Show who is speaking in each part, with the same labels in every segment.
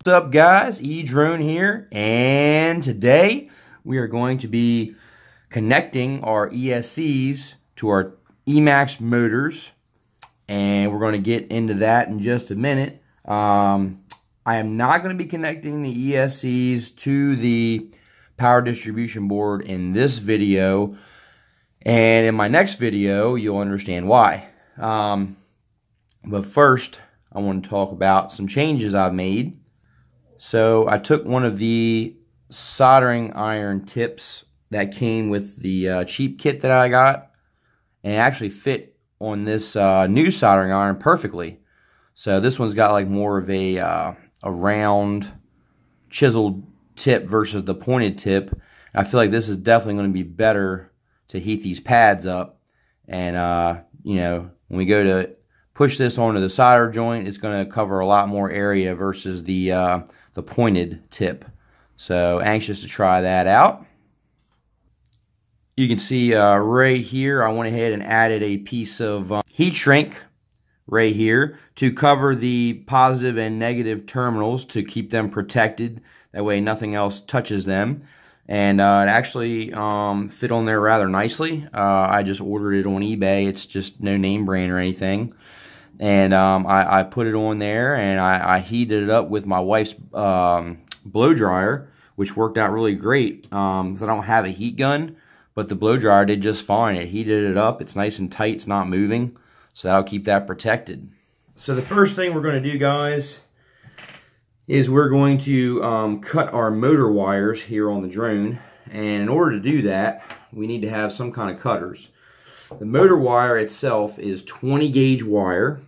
Speaker 1: What's up, guys? E-Drone here, and today we are going to be connecting our ESCs to our Emax motors, and we're going to get into that in just a minute. I am not going to be connecting the ESCs to the power distribution board in this video, and in my next video you'll understand why. But first I want to talk about some changes I've made. So I took one of the soldering iron tips that came with the cheap kit that I got, and it actually fit on this new soldering iron perfectly. So this one's got like more of a round chiseled tip versus the pointed tip. I feel like this is definitely going to be better to heat these pads up, and you know, when we go to push this onto the solder joint, it's going to cover a lot more area versus the pointed tip. So anxious to try that out. You can see right here, I went ahead and added a piece of heat shrink right here to cover the positive and negative terminals to keep them protected. That way nothing else touches them. And it actually fit on there rather nicely. I just ordered it on eBay. It's just no name brand or anything. And I put it on there, and I heated it up with my wife's blow dryer, which worked out really great because I don't have a heat gun, but the blow dryer did just fine. It heated it up. It's nice and tight. It's not moving, so that'll keep that protected. So the first thing we're going to do, guys, is we're going to cut our motor wires here on the drone, and in order to do that, we need to have some kind of cutters. The motor wire itself is 20 gauge wire,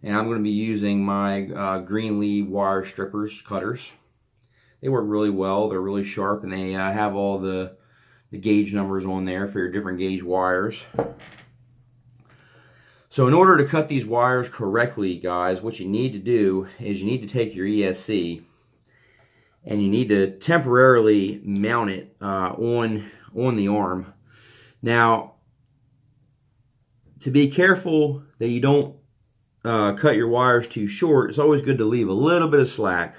Speaker 1: and I'm going to be using my Greenlee wire strippers cutters. They work really well. They're really sharp, and they have all the gauge numbers on there for your different gauge wires. So in order to cut these wires correctly, guys, what you need to do is you need to take your ESC and you need to temporarily mount it on the arm. Now, to be careful that you don't cut your wires too short, it's always good to leave a little bit of slack.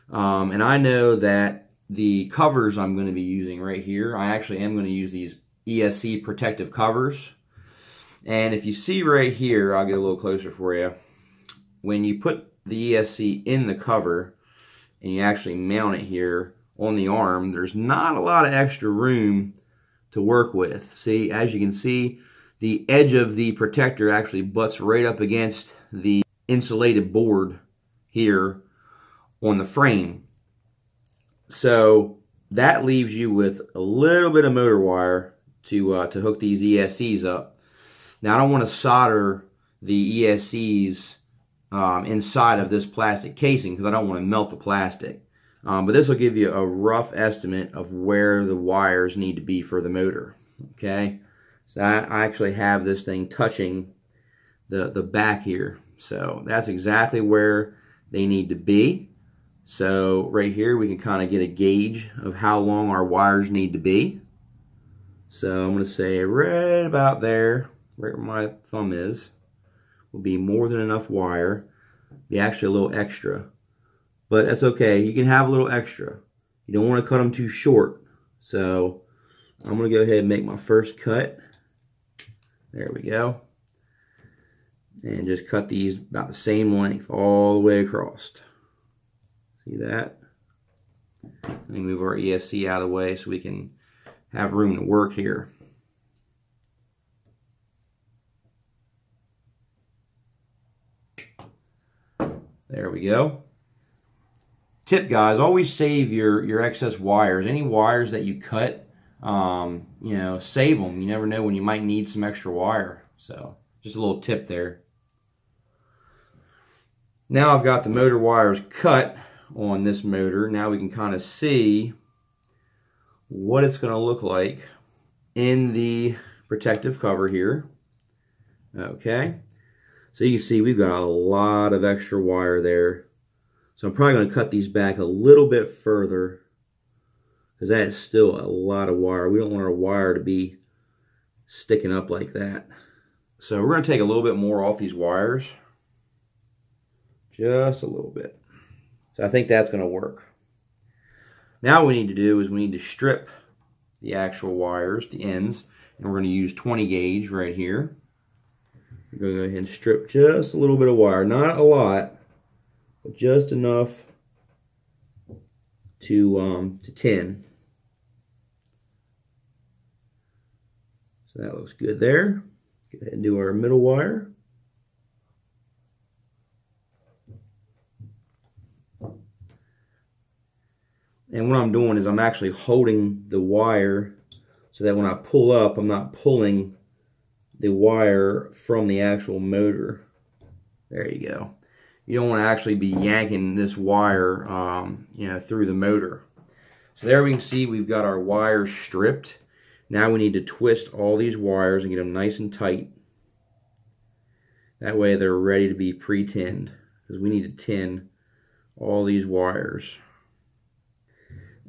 Speaker 1: And I know that the covers I'm going to be using right here, I actually am going to use these ESC protective covers. And if you see right here, I'll get a little closer for you. When you put the ESC in the cover and you actually mount it here on the arm, there's not a lot of extra room to work with. See, as you can see, the edge of the protector actually butts right up against the insulated board here on the frame. So that leaves you with a little bit of motor wire to hook these ESCs up. Now, I don't want to solder the ESCs inside of this plastic casing because I don't want to melt the plastic. But this will give you a rough estimate of where the wires need to be for the motor. Okay, so I actually have this thing touching the back here. So that's exactly where they need to be. So right here we can kind of get a gauge of how long our wires need to be. So I'm going to say right about there, right where my thumb is, will be more than enough wire. Be actually a little extra, but that's okay. You can have a little extra. You don't want to cut them too short. So I'm going to go ahead and make my first cut. There we go. And just cut these about the same length all the way across. See that? Let me move our ESC out of the way so we can have room to work here. There we go. Tip, guys, always save your excess wires. Any wires that you cut, you know, save them. You never know when you might need some extra wire. So just a little tip there. Now I've got the motor wires cut on this motor. Now we can kind of see what it's going to look like in the protective cover here. Okay, so you can see we've got a lot of extra wire there. So I'm probably going to cut these back a little bit further because that is still a lot of wire. We don't want our wire to be sticking up like that. So we're going to take a little bit more off these wires. Just a little bit. So I think that's going to work. Now what we need to do is we need to strip the actual wires, the ends, and we're going to use 20 gauge right here. We're going to go ahead and strip just a little bit of wire, not a lot, but just enough to tin. So that looks good there. Go ahead and do our middle wire. And what I'm doing is I'm actually holding the wire so that when I pull up, I'm not pulling the wire from the actual motor. There you go. You don't want to actually be yanking this wire through the motor. So there we can see we've got our wires stripped. Now we need to twist all these wires and get them nice and tight. That way they're ready to be pre-tinned, because we need to tin all these wires.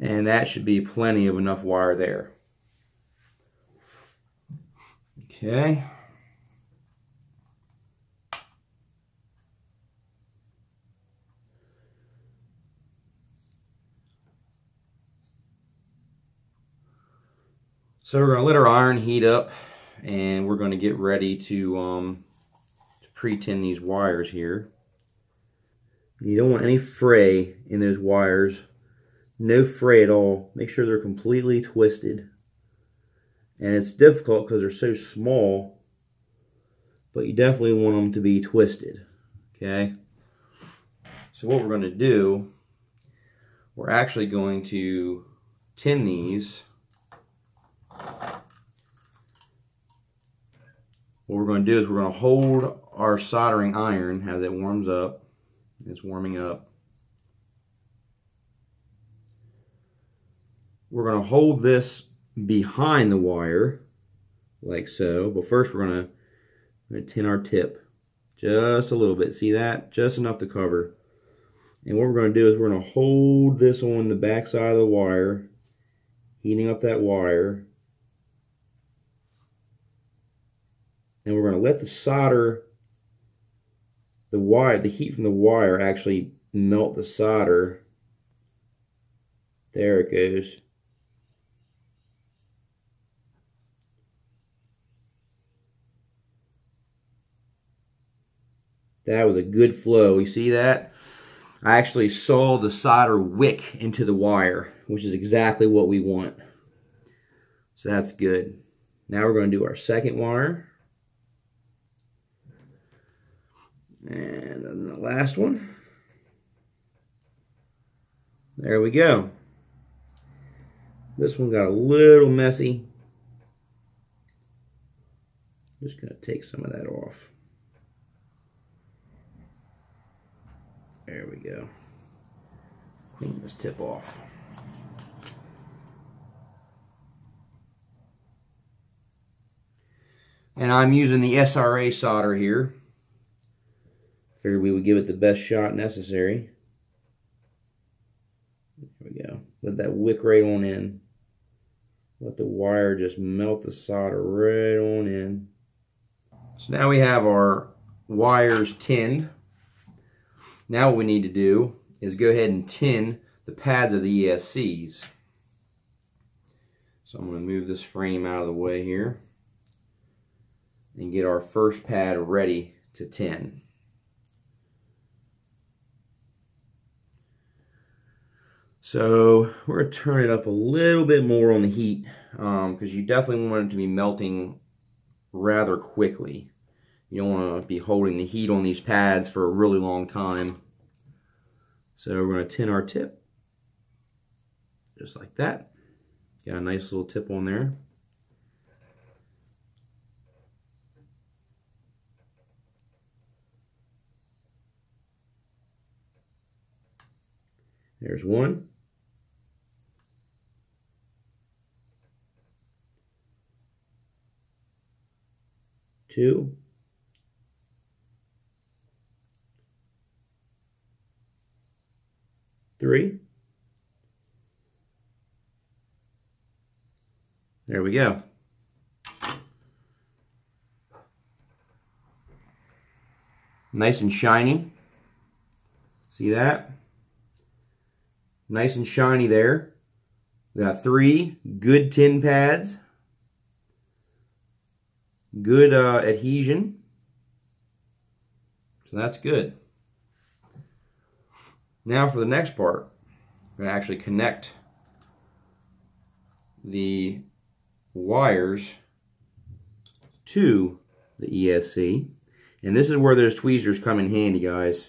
Speaker 1: And that should be plenty of enough wire there. Okay. So we're going to let our iron heat up, and we're going to get ready to pre-tin these wires here. You don't want any fray in those wires. No fray at all. Make sure they're completely twisted. And it's difficult because they're so small, but you definitely want them to be twisted. Okay? So what we're going to do, we're actually going to tin these. What we're going to do is we're going to hold our soldering iron as it warms up. It's warming up. We're going to hold this behind the wire, like so. But first we're going to tin our tip just a little bit. See that? Just enough to cover. And what we're going to do is we're going to hold this on the back side of the wire, heating up that wire. And we're going to let the solder, the wire, the heat from the wire actually melt the solder. There it goes. That was a good flow. You see that? I actually saw the solder wick into the wire, which is exactly what we want. So that's good. Now we're going to do our second wire. And then the last one. There we go. This one got a little messy. Just going to take some of that off. There we go. Clean this tip off. And I'm using the SRA solder here. Figured we would give it the best shot necessary. There we go. Let that wick right on in. Let the wire just melt the solder right on in. So now we have our wires tinned. Now what we need to do is go ahead and tin the pads of the ESCs. So I'm going to move this frame out of the way here and get our first pad ready to tin. So we're going to turn it up a little bit more on the heat because you definitely want it to be melting rather quickly. You don't want to be holding the heat on these pads for a really long time. So we're going to tin our tip, just like that. Got a nice little tip on there. There's one. 2. 3. There we go. Nice and shiny. See that? Nice and shiny there. We got 3 good tin pads. Good adhesion. So that's good. Now for the next part, we're going to actually connect the wires to the ESC. And this is where those tweezers come in handy, guys.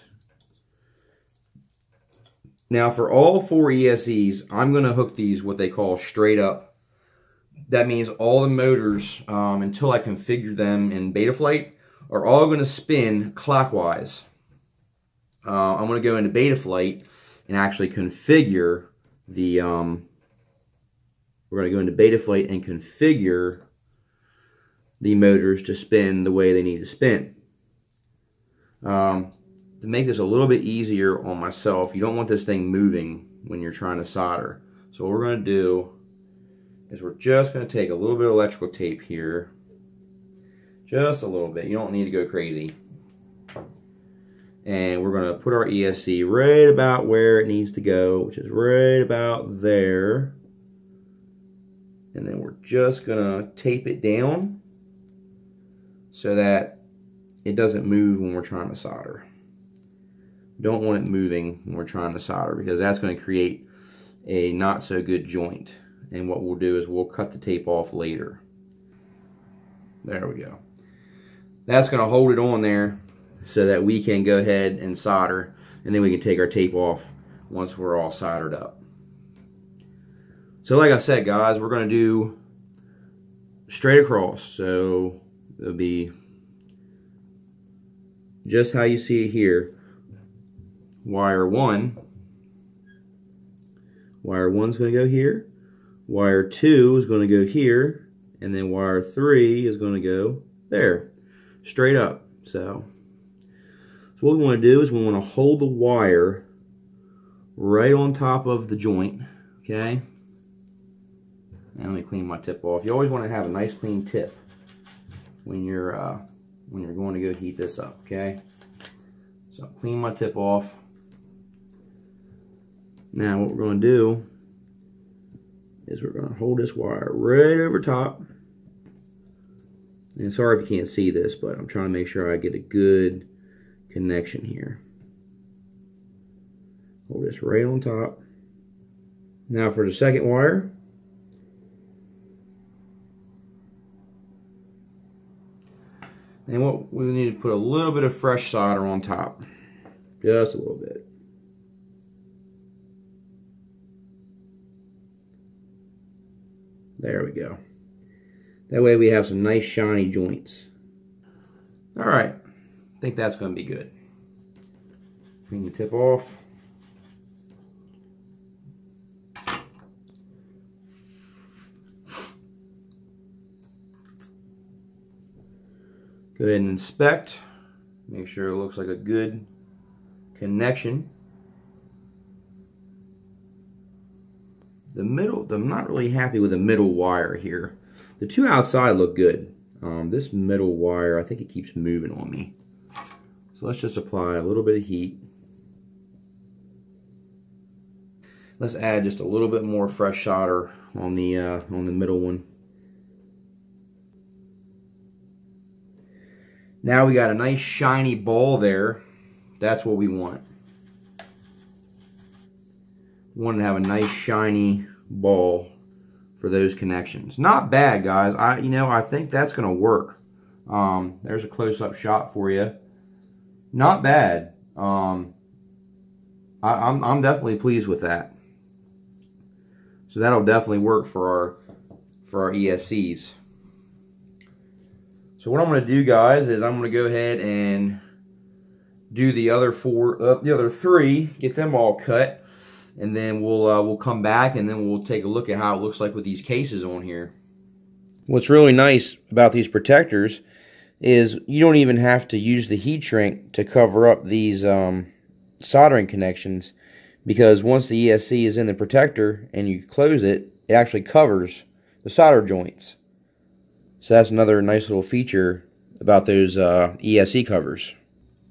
Speaker 1: Now for all 4 ESCs, I'm going to hook these what they call straight up. That means all the motors, until I configure them in Betaflight, are all going to spin clockwise. I'm going to go into Betaflight and actually configure the, we're going to go into Betaflight and configure the motors to spin the way they need to spin. To make this a little bit easier on myself, you don't want this thing moving when you're trying to solder. So what we're going to do is we're just going to take a little bit of electrical tape here. Just a little bit. You don't need to go crazy. And we're going to put our ESC right about where it needs to go, which is right about there. And then we're just going to tape it down so that it doesn't move when we're trying to solder. Don't want it moving when we're trying to solder, because that's going to create a not so good joint. And what we'll do is we'll cut the tape off later. There we go. That's going to hold it on there so that we can go ahead and solder, and then we can take our tape off once we're all soldered up. So like I said, guys, we're going to do straight across. So it'll be just how you see it here. Wire 1. Wire 1's going to go here. Wire 2 is going to go here. And then wire 3 is going to go there. Straight up. So what we want to do is we want to hold the wire right on top of the joint. Okay? And let me clean my tip off. You always want to have a nice clean tip when you're going to go heat this up. Okay? So clean my tip off. Now what we're going to do is we're going to hold this wire right over top. And sorry if you can't see this, but I'm trying to make sure I get a good connection here. Hold this right on top. Now for the second wire. And what we need to put a little bit of fresh solder on top. Just a little bit. There we go. That way we have some nice shiny joints. Alright, I think that's going to be good. Clean the tip off. Go ahead and inspect. Make sure it looks like a good connection. The middle, I'm not really happy with the middle wire here. The 2 outside look good. This middle wire, I think it keeps moving on me. So let's just apply a little bit of heat. Let's add just a little bit more fresh solder on the middle one. Now we got a nice shiny ball there. That's what we want. We want to have a nice shiny ball for those connections. Not bad, guys. I think that's going to work. There's a close-up shot for you. Not bad. I'm definitely pleased with that. So that'll definitely work for our ESCs. So what I'm going to do, guys, is I'm going to go ahead and do the other 3, get them all cut, and then we'll come back and then we'll take a look at how it looks like with these cases on here. What's really nice about these protectors is you don't even have to use the heat shrink to cover up these soldering connections, because once the ESC is in the protector and you close it, it actually covers the solder joints. So that's another nice little feature about those ESC covers.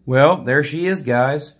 Speaker 1: Well, there she is, guys.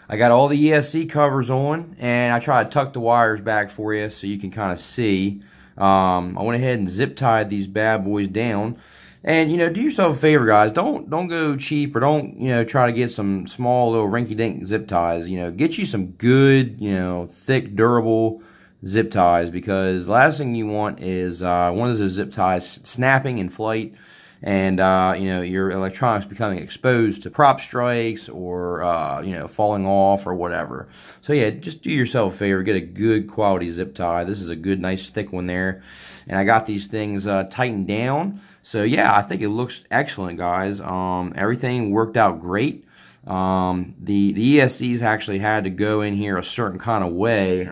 Speaker 1: I got all the ESC covers on, and I try to tuck the wires back for you so you can kind of see. I went ahead and zip tied these bad boys down. And, you know, do yourself a favor, guys. Don't go cheap, or don't, you know, try to get some small little rinky-dink zip ties. You know, get you some good, you know, thick, durable zip ties, because the last thing you want is one of those zip ties snapping in flight, and you know, your electronics becoming exposed to prop strikes, or you know, falling off or whatever. So yeah, just do yourself a favor, get a good quality zip tie. This is a good, nice thick one there, and I got these things tightened down. So yeah, I think it looks excellent, guys. Everything worked out great. The ESCs actually had to go in here a certain kind of way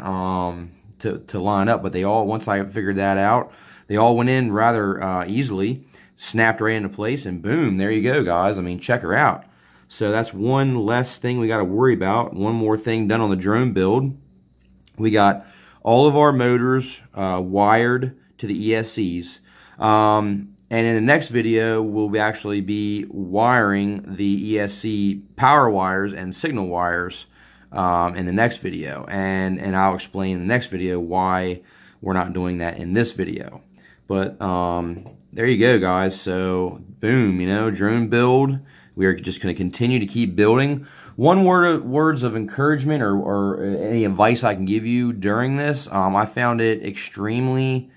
Speaker 1: to line up, but they all, once I figured that out, they all went in rather easily, snapped right into place, and boom, there you go, guys. I mean, check her out. So that's one less thing we got to worry about. One more thing done on the drone build. We got all of our motors wired to the ESCs. And in the next video, we'll actually be wiring the ESC power wires and signal wires in the next video. And I'll explain in the next video why we're not doing that in this video. But there you go, guys. So boom, you know, drone build. We are just going to continue to keep building. One words of encouragement or any advice I can give you during this, I found it extremely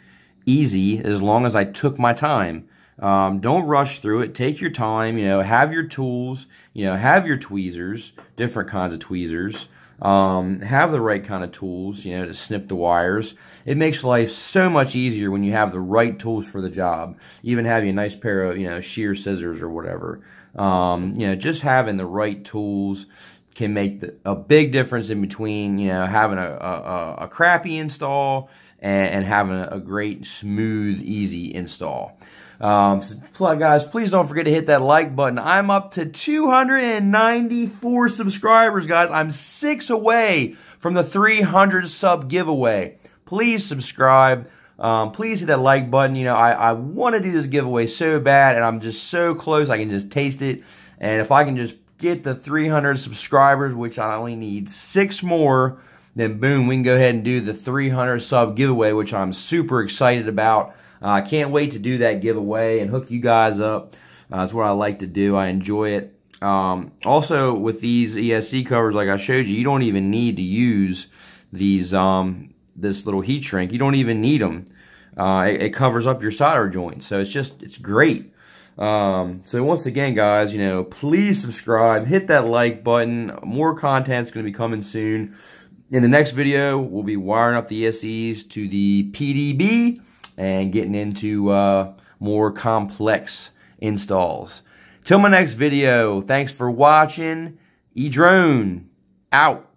Speaker 1: easy as long as I took my time. Don't rush through it. Take your time. You know, have your tools. You know, have your tweezers, different kinds of tweezers. Have the right kind of tools, you know, to snip the wires. It makes life so much easier when you have the right tools for the job. Even having a nice pair of, you know, shear scissors or whatever. You know, just having the right tools can make a big difference in between, you know, having a crappy install and having a great, smooth, easy install. So guys, please don't forget to hit that like button. I'm up to 294 subscribers, guys. I'm 6 away from the 300 sub giveaway. Please subscribe. Please hit that like button. You know, I want to do this giveaway so bad, and I'm just so close. I can just taste it. And if I can just get the 300 subscribers, which I only need 6 more, then boom, we can go ahead and do the 300 sub giveaway, which I'm super excited about. I can't wait to do that giveaway and hook you guys up. That's what I like to do. I enjoy it. Also, with these ESC covers, like I showed you, you don't even need to use these this little heat shrink. You don't even need them. It covers up your solder joints, so it's great. So once again, guys, you know, please subscribe, hit that like button. More content's going to be coming soon. In the next video, we'll be wiring up the ESCs to the PDB and getting into more complex installs. Till my next video, thanks for watching. E-Drone, out.